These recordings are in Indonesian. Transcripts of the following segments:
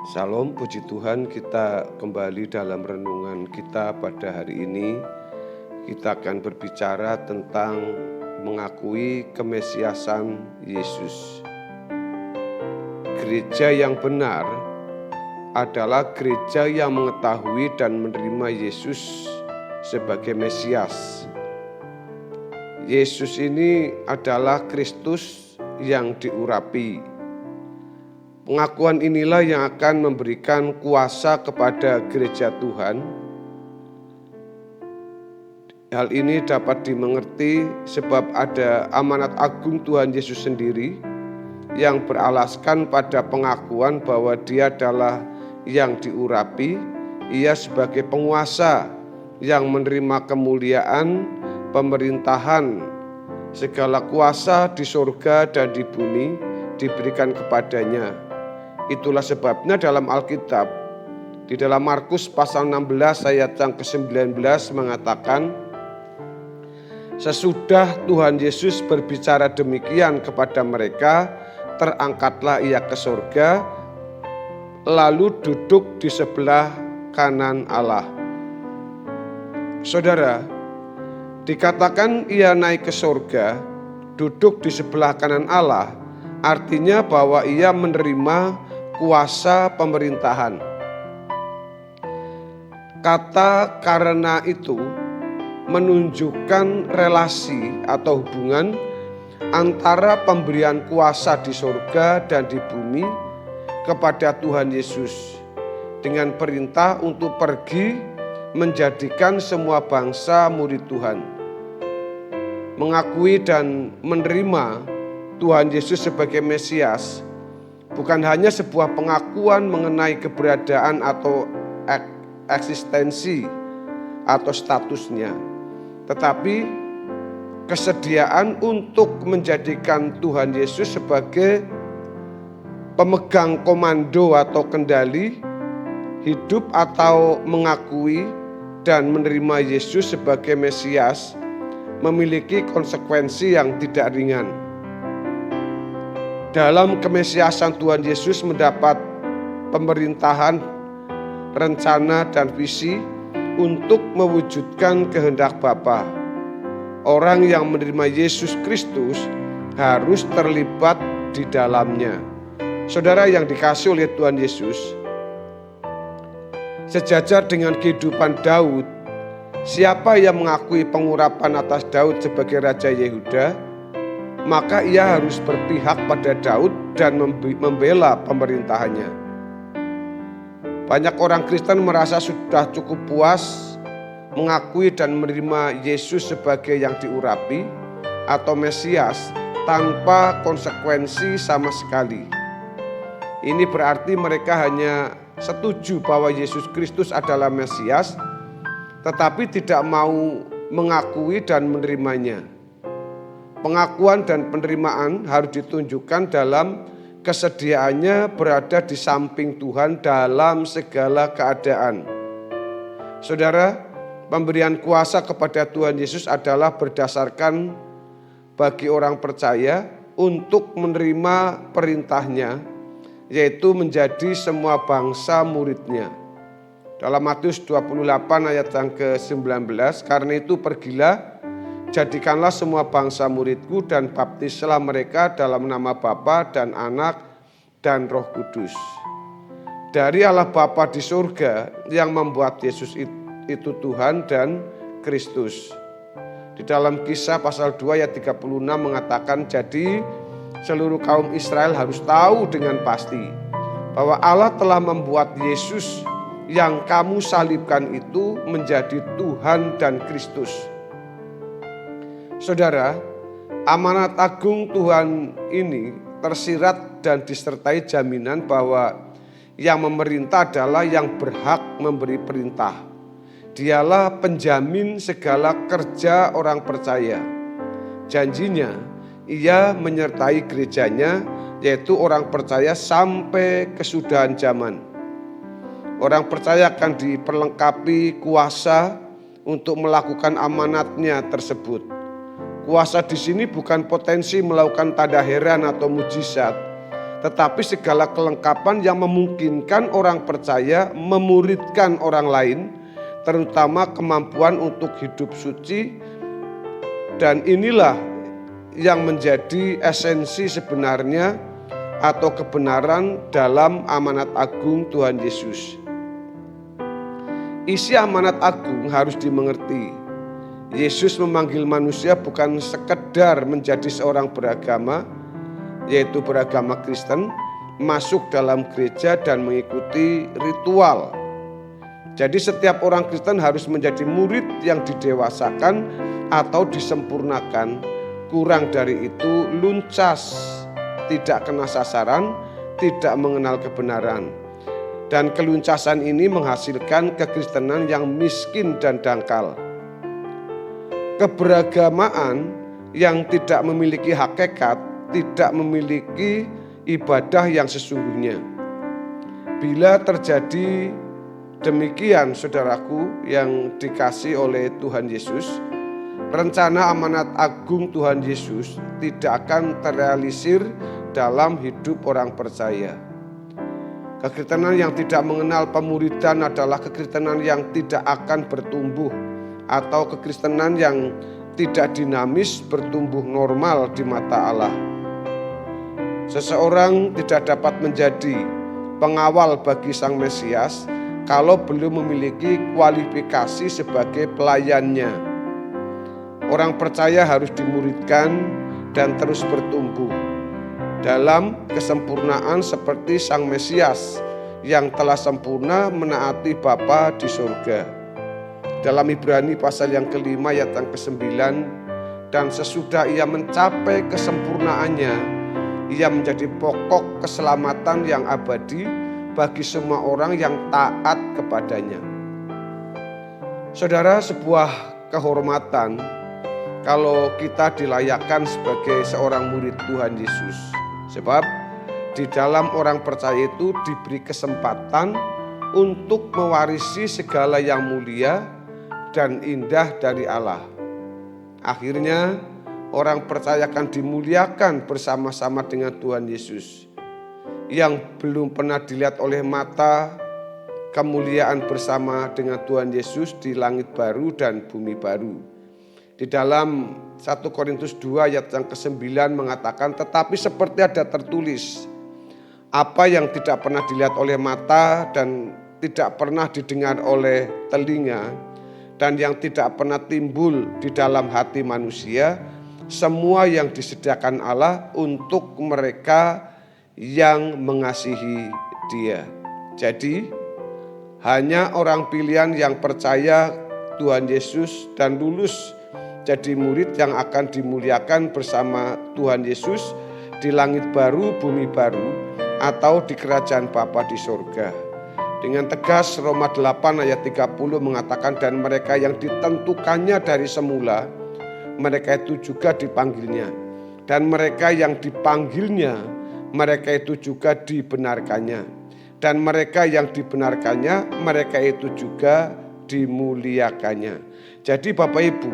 Salam, puji Tuhan, kita kembali dalam renungan kita pada hari ini. Kita akan berbicara tentang mengakui kemesiasan Yesus. Gereja yang benar adalah gereja yang mengetahui dan menerima Yesus sebagai Mesias. Yesus ini adalah Kristus yang diurapi. Pengakuan inilah yang akan memberikan kuasa kepada gereja Tuhan. Hal ini dapat dimengerti sebab ada amanat agung Tuhan Yesus sendiri yang beralaskan pada pengakuan bahwa Dia adalah yang diurapi. Ia sebagai penguasa yang menerima kemuliaan, pemerintahan, segala kuasa di surga dan di bumi diberikan kepadanya. Itulah sebabnya dalam Alkitab, di dalam Markus pasal 16 ayat yang ke-19 mengatakan, sesudah Tuhan Yesus berbicara demikian kepada mereka, terangkatlah ia ke surga, lalu duduk di sebelah kanan Allah. Saudara, dikatakan ia naik ke surga, duduk di sebelah kanan Allah, artinya bahwa ia menerima kuasa pemerintahan. Kata karena itu menunjukkan relasi atau hubungan antara pemberian kuasa di surga dan di bumi kepada Tuhan Yesus dengan perintah untuk pergi menjadikan semua bangsa murid Tuhan. Mengakui dan menerima Tuhan Yesus sebagai Mesias bukan hanya sebuah pengakuan mengenai keberadaan atau eksistensi atau statusnya, tetapi kesediaan untuk menjadikan Tuhan Yesus sebagai pemegang komando atau kendali hidup, atau mengakui dan menerima Yesus sebagai Mesias memiliki konsekuensi yang tidak ringan. Dalam kemesiasan Tuhan Yesus mendapat pemerintahan, rencana dan visi untuk mewujudkan kehendak Bapa. Orang yang menerima Yesus Kristus harus terlibat di dalamnya. Saudara yang dikasihi oleh Tuhan Yesus, sejajar dengan kehidupan Daud, siapa yang mengakui pengurapan atas Daud sebagai Raja Yehuda, maka ia harus berpihak pada Daud dan membela pemerintahannya. Banyak orang Kristen merasa sudah cukup puas mengakui dan menerima Yesus sebagai yang diurapi atau Mesias tanpa konsekuensi sama sekali. Ini berarti mereka hanya setuju bahwa Yesus Kristus adalah Mesias, tetapi tidak mau mengakui dan menerimanya. Pengakuan dan penerimaan harus ditunjukkan dalam kesediaannya berada di samping Tuhan dalam segala keadaan. Saudara, pemberian kuasa kepada Tuhan Yesus adalah berdasarkan bagi orang percaya untuk menerima perintahnya, yaitu menjadi semua bangsa muridnya. Dalam Matius 28 ayat yang ke-19, karena itu pergilah, jadikanlah semua bangsa muridku dan baptislah mereka dalam nama Bapa dan Anak dan Roh Kudus. Dari Allah Bapa di surga yang membuat Yesus itu Tuhan dan Kristus. Di dalam Kisah pasal 2 ayat 36 mengatakan, jadi seluruh kaum Israel harus tahu dengan pasti bahwa Allah telah membuat Yesus yang kamu salibkan itu menjadi Tuhan dan Kristus. Saudara, amanat agung Tuhan ini tersirat dan disertai jaminan bahwa yang memerintah adalah yang berhak memberi perintah. Dialah penjamin segala kerja orang percaya. Janjinya, ia menyertai gerejanya, yaitu orang percaya sampai kesudahan zaman. Orang percaya akan diperlengkapi kuasa untuk melakukan amanatnya tersebut. Kuasa di sini bukan potensi melakukan tanda heran atau mujizat, tetapi segala kelengkapan yang memungkinkan orang percaya memuridkan orang lain, terutama kemampuan untuk hidup suci. Dan inilah yang menjadi esensi sebenarnya atau kebenaran dalam amanat agung Tuhan Yesus. Isi amanat agung harus dimengerti. Yesus memanggil manusia bukan sekedar menjadi seorang beragama, yaitu beragama Kristen, masuk dalam gereja dan mengikuti ritual. Jadi setiap orang Kristen harus menjadi murid yang didewasakan atau disempurnakan. Kurang dari itu luncas, tidak kena sasaran, tidak mengenal kebenaran. Dan keluncasan ini menghasilkan kekristenan yang miskin dan dangkal. Keberagamaan yang tidak memiliki hakikat, tidak memiliki ibadah yang sesungguhnya. Bila terjadi demikian, saudaraku yang dikasih oleh Tuhan Yesus, rencana amanat agung Tuhan Yesus tidak akan terrealisir dalam hidup orang percaya. Kekristenan yang tidak mengenal pemuridan adalah kekristenan yang tidak akan bertumbuh, atau kekristenan yang tidak dinamis bertumbuh normal di mata Allah. Seseorang tidak dapat menjadi pengawal bagi Sang Mesias kalau belum memiliki kualifikasi sebagai pelayannya. Orang percaya harus dimuridkan dan terus bertumbuh dalam kesempurnaan seperti Sang Mesias yang telah sempurna menaati Bapa di surga. Dalam Ibrani pasal yang kelima ayat yang ke-9, dan sesudah ia mencapai kesempurnaannya, ia menjadi pokok keselamatan yang abadi bagi semua orang yang taat kepadanya. Saudara, sebuah kehormatan kalau kita dilayakkan sebagai seorang murid Tuhan Yesus. Sebab di dalam orang percaya itu diberi kesempatan untuk mewarisi segala yang mulia dan indah dari Allah. Akhirnya orang percaya akan dimuliakan bersama-sama dengan Tuhan Yesus. Yang belum pernah dilihat oleh mata, kemuliaan bersama dengan Tuhan Yesus di langit baru dan bumi baru. Di dalam 1 Korintus 2 ayat yang ke-9 mengatakan, tetapi seperti ada tertulis, apa yang tidak pernah dilihat oleh mata dan tidak pernah didengar oleh telinga, dan yang tidak pernah timbul di dalam hati manusia, semua yang disediakan Allah untuk mereka yang mengasihi Dia. Jadi hanya orang pilihan yang percaya Tuhan Yesus dan lulus jadi murid yang akan dimuliakan bersama Tuhan Yesus di langit baru, bumi baru, atau di kerajaan Bapa di surga. Dengan tegas Roma 8 ayat 30 mengatakan, dan mereka yang ditentukannya dari semula, mereka itu juga dipanggilnya. Dan mereka yang dipanggilnya, mereka itu juga dibenarkannya. Dan mereka yang dibenarkannya, mereka itu juga dimuliakannya. Jadi Bapak Ibu,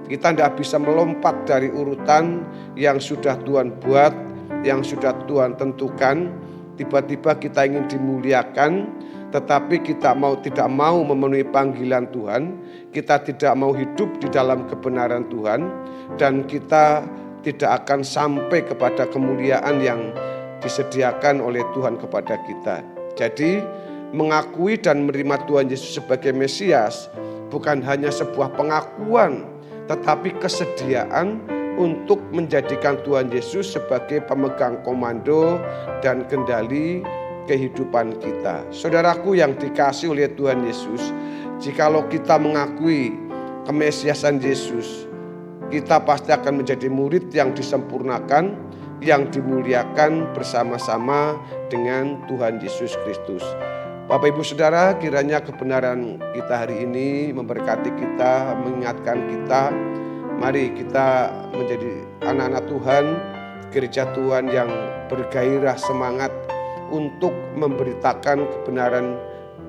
kita tidak bisa melompat dari urutan yang sudah Tuhan buat, yang sudah Tuhan tentukan. Tiba-tiba kita ingin dimuliakan, tetapi kita tidak mau memenuhi panggilan Tuhan, kita tidak mau hidup di dalam kebenaran Tuhan, dan kita tidak akan sampai kepada kemuliaan yang disediakan oleh Tuhan kepada kita. Jadi mengakui dan menerima Tuhan Yesus sebagai Mesias bukan hanya sebuah pengakuan, tetapi kesediaan untuk menjadikan Tuhan Yesus sebagai pemegang komando dan kendali kehidupan kita. Saudaraku yang dikasihi oleh Tuhan Yesus, jikalau kita mengakui kemesiasan Yesus, kita pasti akan menjadi murid yang disempurnakan, yang dimuliakan bersama-sama dengan Tuhan Yesus Kristus. Bapak Ibu Saudara, kiranya kebenaran kita hari ini memberkati kita, mengingatkan kita. Mari kita menjadi anak-anak Tuhan, gereja Tuhan yang bergairah semangat untuk memberitakan kebenaran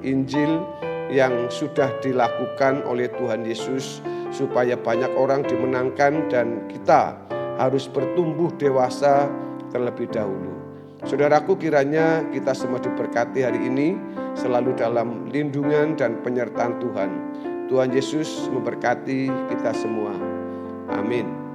Injil yang sudah dilakukan oleh Tuhan Yesus, supaya banyak orang dimenangkan dan kita harus bertumbuh dewasa terlebih dahulu. Saudaraku, kiranya kita semua diberkati hari ini selalu dalam lindungan dan penyertaan Tuhan. Tuhan Yesus memberkati kita semua. Amin.